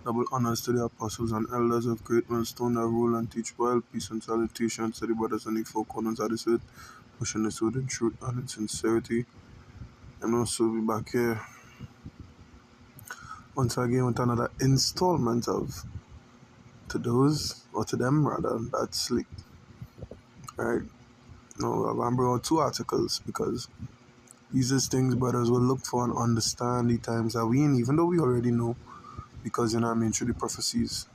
Double honors to the apostles and elders of great millstone that rule and teach well, peace and salutation to the brothers and the four corners of this earth, pushing this word in truth and in sincerity. And also be back here once again with another installment of To Those, or to Them rather, that sleep. Right? Now I'm going to bring out two articles because these are things brothers will look for and understand the times that we in, even though we already know, because through the prophecies,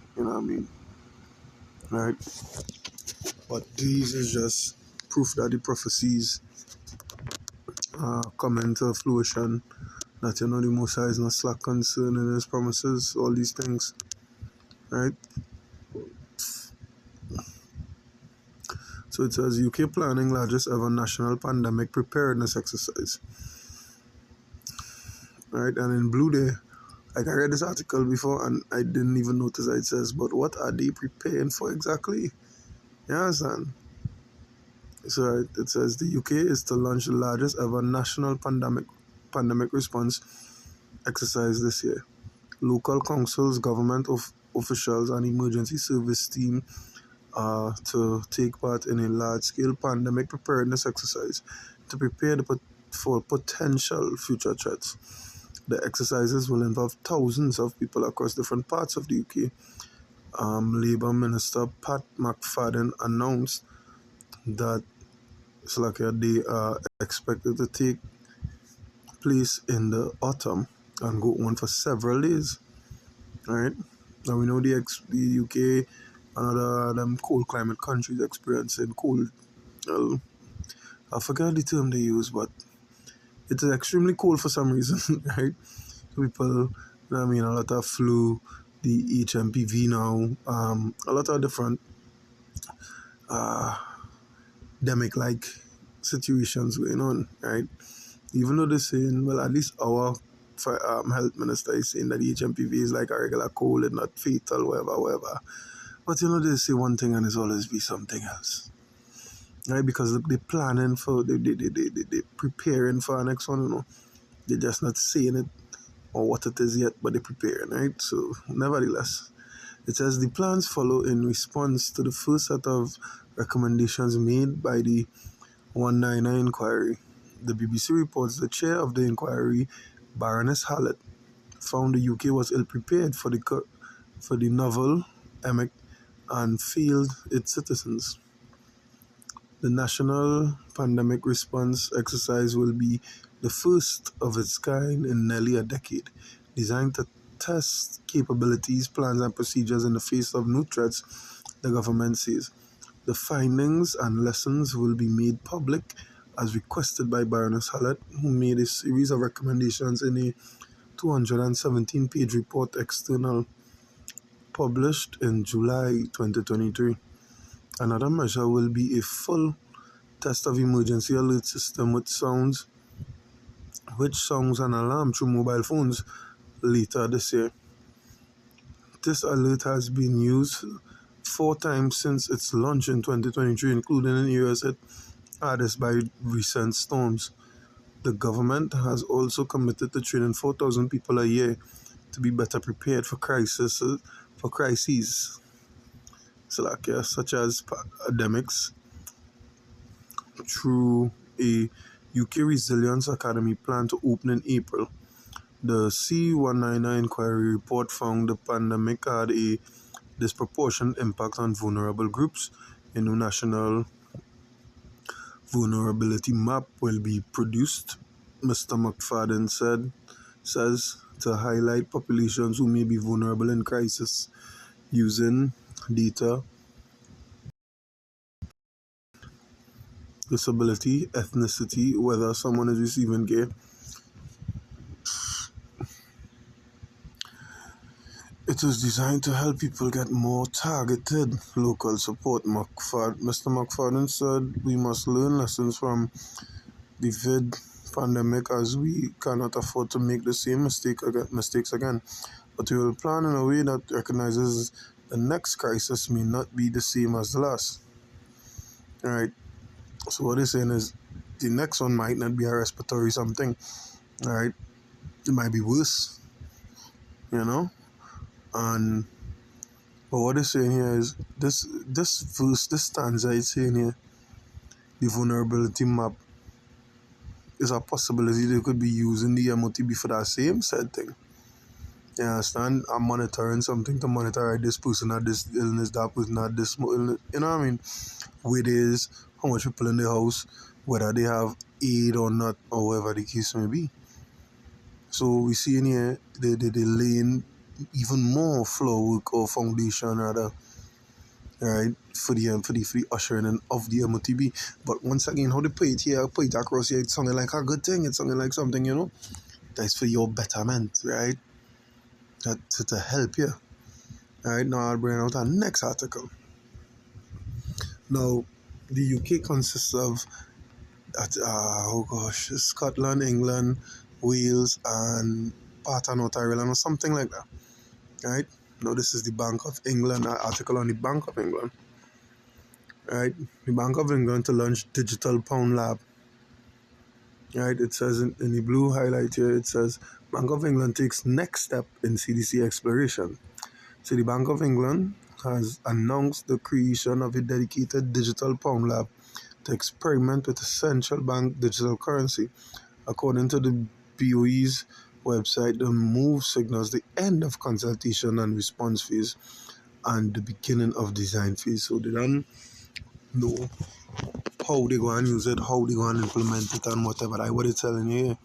right? But these is just proof that the prophecies come into fruition, that the Most High is not slack concerning his promises, all these things, right? So it says UK planning largest ever national pandemic preparedness exercise, right? And in blue there, like I read this article before and I didn't even notice that it says, but what are they preparing for exactly? You understand? So it says the UK is to launch the largest ever national pandemic response exercise this year. Local councils, government officials, and emergency service team are to take part in a large-scale pandemic preparedness exercise to prepare for potential future threats. The exercises will involve thousands of people across different parts of the UK. Labour Minister Pat McFadden announced that they are expected to take place in the autumn and go on for several days. Right? Now we know the UK and other them cold climate countries experiencing cold. Well, I forgot the term they use, but it is extremely cold for some reason, right? People, a lot of flu, the HMPV now, a lot of different demic-like situations going on, right? Even though they're saying, well, at least our health minister is saying that the HMPV is like a regular cold and not fatal, whatever. But they say one thing and it's always be something else, right? Because they're planning for, they're preparing for our next one, They're just not saying it or what it is yet, but they're preparing, right? So, nevertheless, it says the plans follow in response to the first set of recommendations made by the 199 inquiry. The BBC reports the chair of the inquiry, Baroness Hallett, found the UK was ill-prepared for the novel emic and failed its citizens. The National Pandemic Response Exercise will be the first of its kind in nearly a decade, designed to test capabilities, plans and procedures in the face of new threats, the government says. The findings and lessons will be made public as requested by Baroness Hallett, who made a series of recommendations in a 217-page report external published in July 2023. Another measure will be a full test of emergency alert system which sounds an alarm through mobile phones later this year. This alert has been used 4 times since its launch in 2023, including in areas hit hardest by recent storms. The government has also committed to training 4,000 people a year to be better prepared for crises such as pandemics through a UK Resilience Academy planned to open in April. The C199 inquiry report found the pandemic had a disproportionate impact on vulnerable groups. A new national vulnerability map will be produced, Mr. McFadden says, to highlight populations who may be vulnerable in crisis using data, disability, ethnicity, whether someone is receiving care. It is designed to help people get more targeted local support. Mr. McFadden said we must learn lessons from the vid pandemic as we cannot afford to make the same mistakes again. But we will plan in a way that recognizes the next crisis may not be the same as the last. Alright, so what they're saying is the next one might not be a respiratory something. Alright, It might be worse, you know. And but what it's saying here is this stanza it's saying here, the vulnerability map is a possibility they could be using the MOTB for that same said thing. You understand? I'm monitoring something to monitor right, this person had this illness, that person had this illness. You know what I mean? Where it is, how much people in the house, whether they have aid or not, or whatever the case may be. So we see in here they laying even more floor work or foundation rather, right, for the ushering in of the MOTB. But once again, how they put it here, put it across here, it's sounding like a good thing, it's sounding like something, that's for your betterment, right? That to help you. Alright, now I'll bring out our next article. Now, the UK consists of Scotland, England, Wales, and part of North Ireland or something like that. Right? Now this is the Bank of England, article on the Bank of England. Right? The Bank of England to launch digital pound lab. Right? It says in the blue highlight here, it says Bank of England takes next step in CDC exploration. So the Bank of England has announced the creation of a dedicated digital pound lab to experiment with a central bank digital currency. According to the BOE's website, the move signals the end of consultation and response phase and the beginning of design phase. So they don't know how they go and use it, how they go and implement it and whatever. That's what they're telling you.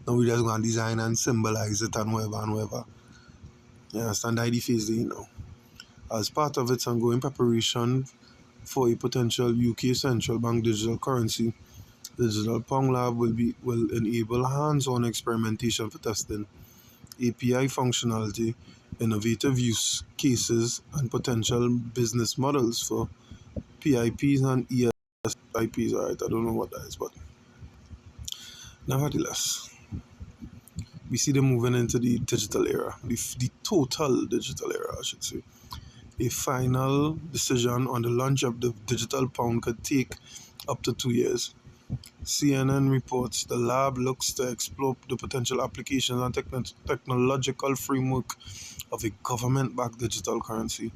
Now we just go and design and symbolize it and whatever and whatever. You understand? That's the phase they know. As part of its ongoing preparation for a potential UK central bank digital currency, the Digital Pound Lab will enable hands-on experimentation for testing API functionality, innovative use cases, and potential business models for PIPs and ESIPs. Alright, I don't know what that is, but nevertheless, we see them moving into the digital era, the total digital era, I should say. A final decision on the launch of the digital pound could take up to 2 years. CNN reports the lab looks to explore the potential applications and technological framework of a government-backed digital currency.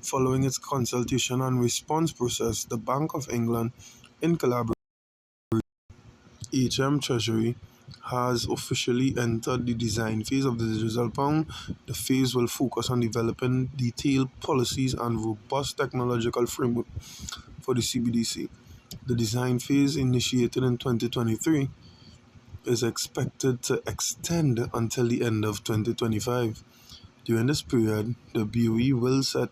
Following its consultation and response process, the Bank of England, in collaboration with Treasury, has officially entered the design phase of the digital pound. The phase will focus on developing detailed policies and robust technological framework for the CBDC. The design phase, initiated in 2023, is expected to extend until the end of 2025. During this period, the BOE will set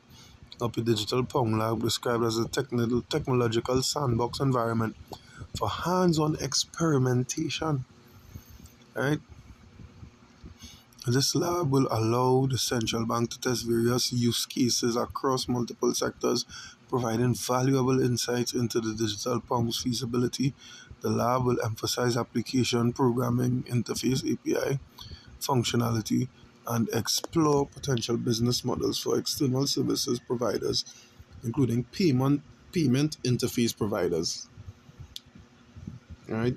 up a digital pound lab described as a technological sandbox environment for hands-on experimentation. Right? This lab will allow the central bank to test various use cases across multiple sectors, providing valuable insights into the digital pound's feasibility. The lab will emphasize application programming, interface API, functionality, and explore potential business models for external services providers, including payment interface providers. Right?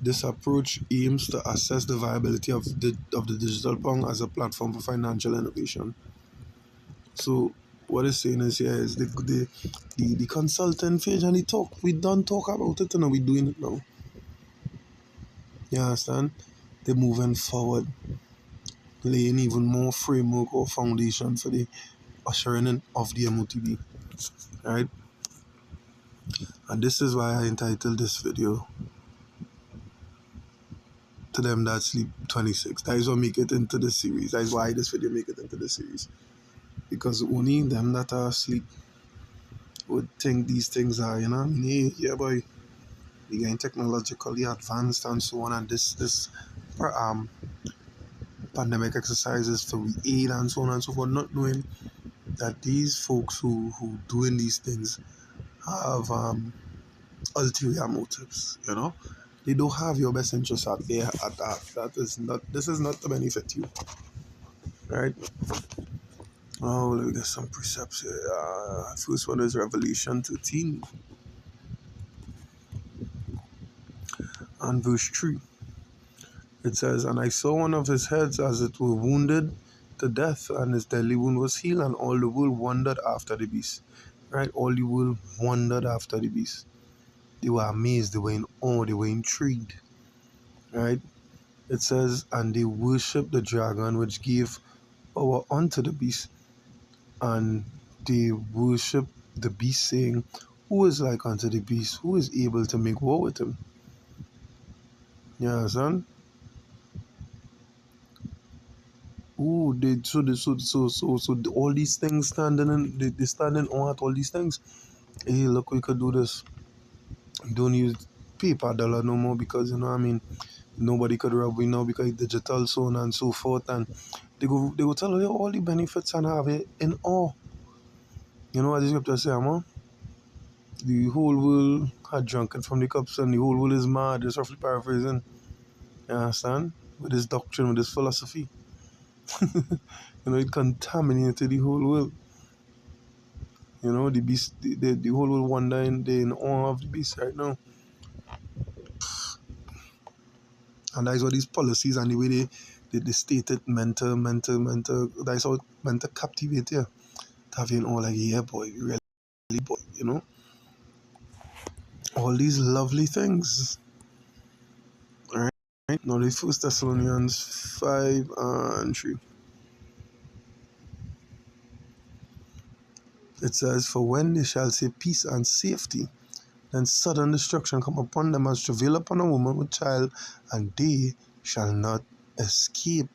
This approach aims to assess the viability of the digital pound as a platform for financial innovation. So what it's saying is here is the consultant phase and the talk. We don't talk about it and we're doing it now. You understand? They're moving forward, laying even more framework or foundation for the ushering in of the MOTB. Right? And this is why I entitled this video To Them That Sleep 26. That is what make it into the series. That is why this video make it into the series. Because only them that are asleep would think these things are, yeah, boy, we getting technologically advanced and so on, and this pandemic exercises for we aid and so on and so forth, not knowing that these folks who doing these things have ulterior motives, They don't have your best interests at their at heart. This is not to benefit you. Right? Oh, let me get some precepts here. First one is Revelation 13 and verse 3. It says, and I saw one of his heads as it were wounded to death, and his deadly wound was healed, and all the world wondered after the beast. Right? All the world wondered after the beast. They were amazed, they were in awe, they were intrigued. Right? It says, and they worshipped the dragon which gave power unto the beast, and they worshipped the beast, saying, who is like unto the beast? Who is able to make war with him? You understand? Ooh, so all these things standing in, they standing on at all these things. Hey, look, we could do this. Don't use paper dollar no more because you know what I mean. Nobody could rob we now because digital, so on and so forth, and they go tell you all the benefits and have it in awe. You know what the scripture say, man? The whole world had drunken from the cups, and the whole world is mad. Just roughly paraphrasing. You understand? With this doctrine, with this philosophy, you know, it contaminated the whole world. You know, the beast, the whole world wondering, they in awe of the beast right now. And that's what these policies and the way they state it mental, that's how meant to captivate you. To have you in awe like, yeah, boy, really, boy, you know? All these lovely things. Alright? Now, the First Thessalonians 5 and 3. It says, for when they shall say peace and safety, then sudden destruction come upon them as travail upon a woman with child, and they shall not escape.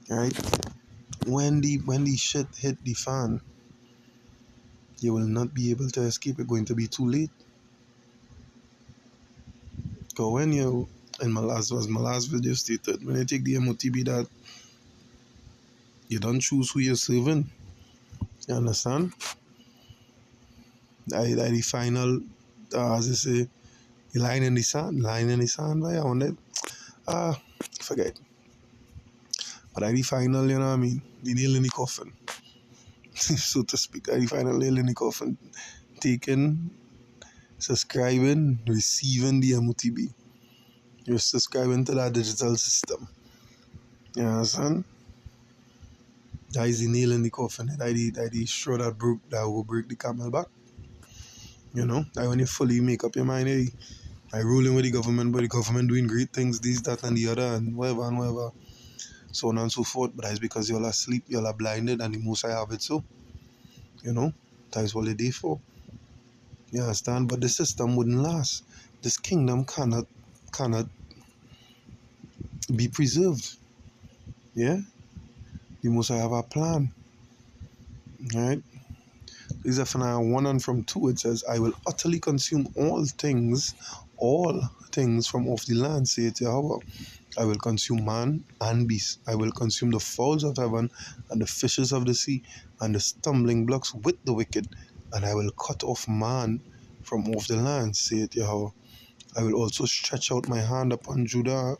Right? When the shit hit the fan, you will not be able to escape. It's going to be too late. Because when you, in my last video stated, when you take the MOTB that you don't choose who you're serving. You understand? The final, as they say, the line in the sand, right? I wanted, forget. But I the final, you know what I mean? The nail in the coffin, so to speak. I the final nail in the coffin. Taking, subscribing, receiving the MOTB. You're subscribing to that digital system. You understand? That is the nail in the coffin. That is the straw that will break the camel back. You know? That when you fully make up your mind, hey, I ruling with the government, but the government doing great things, this, that, and the other, and whatever, so on and so forth. But that's because you're asleep, you're blinded, and the most I have it so. You know? That is what they did for. You understand? But the system wouldn't last. This kingdom cannot be preserved. Yeah? The most I have a plan. Right? Zephaniah 1 and from 2, it says, I will utterly consume all things from off the land, saith Yahweh. I will consume man and beast. I will consume the fowls of heaven and the fishes of the sea and the stumbling blocks with the wicked. And I will cut off man from off the land, saith Yahweh. I will also stretch out my hand upon Judah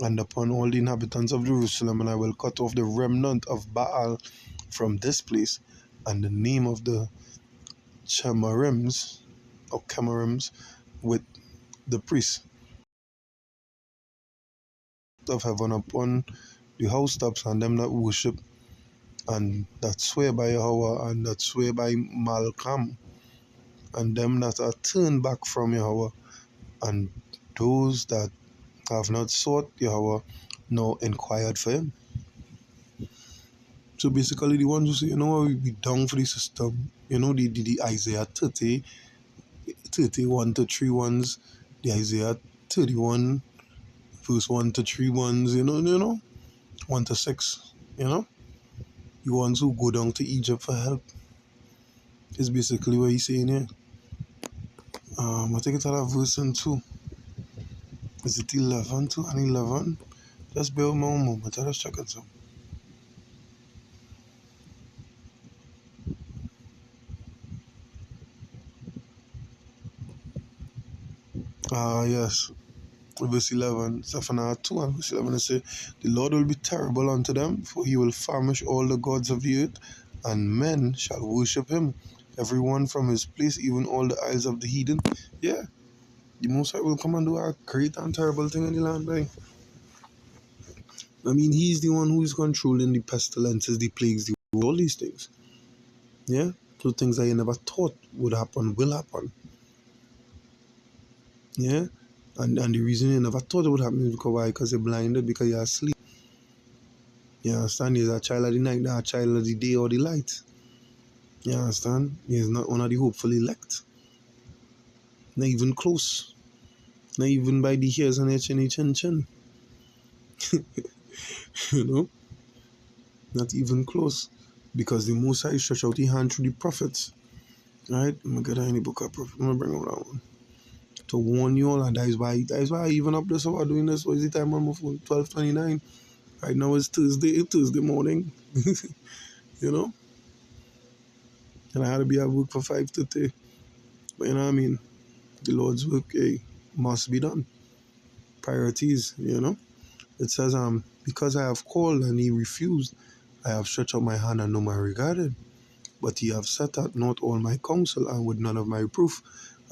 and upon all the inhabitants of Jerusalem, and I will cut off the remnant of Baal from this place, and the name of the Chemarims with the priests of heaven upon the housetops, and them that worship and that swear by Yahweh and that swear by Malcolm, and them that are turned back from Yahweh, and those that have not sought Yahweh nor inquired for him. So basically the ones who say, you know what, we down for the system, you know, the Isaiah 31 to 3 ones, the Isaiah 31 verse 1 to 3 ones, you know, 1 to 6, you know, the ones who go down to Egypt for help is basically what he's saying here. I think it's at verse 2. Is it 11 to and 11? Just bear with me one moment, I'll just check it out. Yes. Verse 11, Zephaniah 2 and verse 11, it says, the Lord will be terrible unto them, for he will famish all the gods of the earth, and men shall worship him, everyone from his place, even all the isles of the heathen. Yeah, the Most High will come and do a great and terrible thing in the land, right? I mean, he's the one who is controlling the pestilences, the plagues, all these things. Yeah? So things that you never thought would happen will happen. Yeah? And the reason you never thought it would happen is because why? Because you're blinded, because you're asleep. You understand? He's a child of the night, not a child of the day or the light. You understand? He's not one of the hopeful elect. Not even close. Not even by the hairs on your chinny chin chin. You know? Not even close. Because the Most High stretched out his hand through the prophets. Right? I'm gonna get that in the book of prophet. I'm gonna bring up that one. To warn you all, and that is why I even up this about doing this. What is the time on my phone? 12:29. Right now it's Tuesday morning. You know? And I had to be at work for 5:30. But you know what I mean? The Lord's work, must be done. Priorities, you know? It says, because I have called and he refused, I have stretched out my hand and no man regarded. But ye have set at naught all my counsel, and with none of my reproof.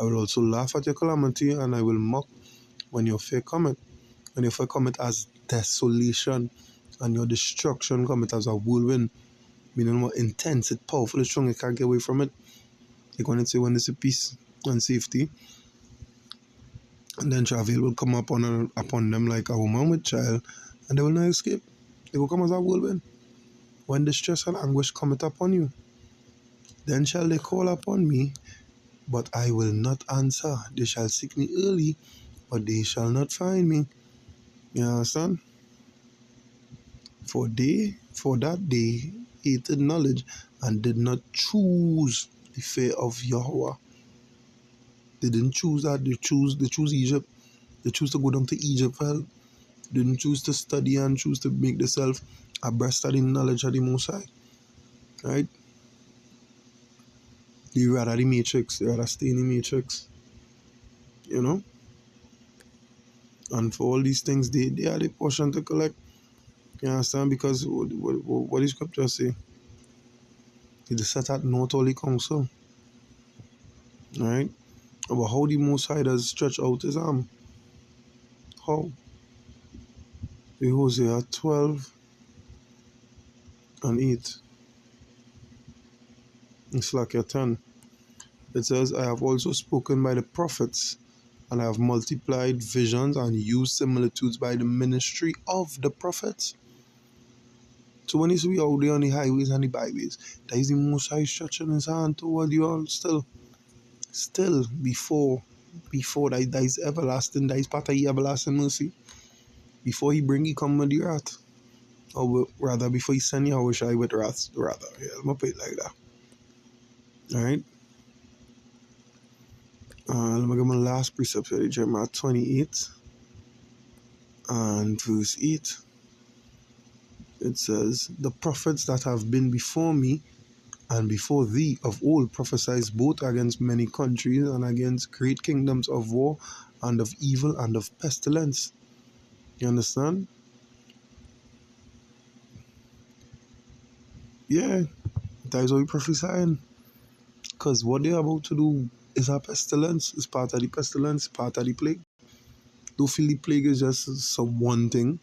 I will also laugh at your calamity, and I will mock when your fear cometh. When your fear cometh as desolation, and your destruction cometh as a whirlwind, meaning more intense, it's powerful, it's strong, you can't get away from it. Like when it say when there's a peace and safety, and then travail will come upon them like a woman with child, and they will not escape. They will come as a whirlwind. When distress and anguish cometh upon you, then shall they call upon me, but I will not answer. They shall seek me early, but they shall not find me. You understand? For that they hated knowledge and did not choose the fear of Yahweh. They didn't choose that. They choose Egypt. They choose to go down to Egypt for help. They didn't choose to study and choose to make themselves abreast of the knowledge of the Most High. Right? They rather the matrix. They rather stay in the matrix. You know? And for all these things, they are the portion to collect. You understand? Because what the scripture say? It is set at naught all the counsel. Right? But how the Most High does stretch out his arm? How? In Hosea 12 and 8. It's like your 10. It says, I have also spoken by the prophets, and I have multiplied visions and used similitudes by the ministry of the prophets. So when you see out there on the highways and the byways, that is the Most High stretching his hand toward you all still. Still, before that is everlasting, that is part of the everlasting mercy. Before he bring he come with the wrath. Or rather, before he send you, I wish I with wrath, rather. Yeah, I'm going to put it like that. Alright? Let me get my last precept here, Jeremiah 28 and verse 8. It says, the prophets that have been before me and before thee of old prophesied both against many countries and against great kingdoms of war and of evil and of pestilence. You understand? Yeah, that is what we prophesying. Because what they're about to do is a pestilence. It's part of the pestilence, part of the plague. Don't feel the plague is just some one thing.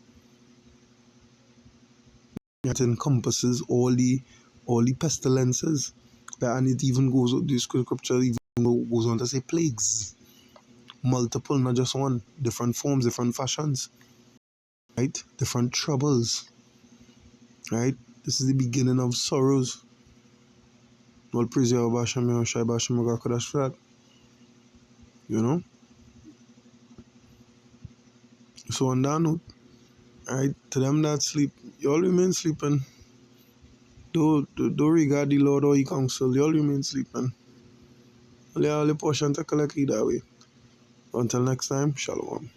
It encompasses all the pestilences. And it even goes, the scripture even goes on to say plagues. Multiple, not just one. Different forms, different fashions. Right? Different troubles. Right? This is the beginning of sorrows. All praise Yahweh Hashem, Yahweh Shai Bashem, Kodash for that. You know? So on that note, right, to them that sleep, you all remain sleeping. Don't regard the Lord or He counsel, you all remain sleeping. Only all the portion to collect either way. Until next time, Shalom.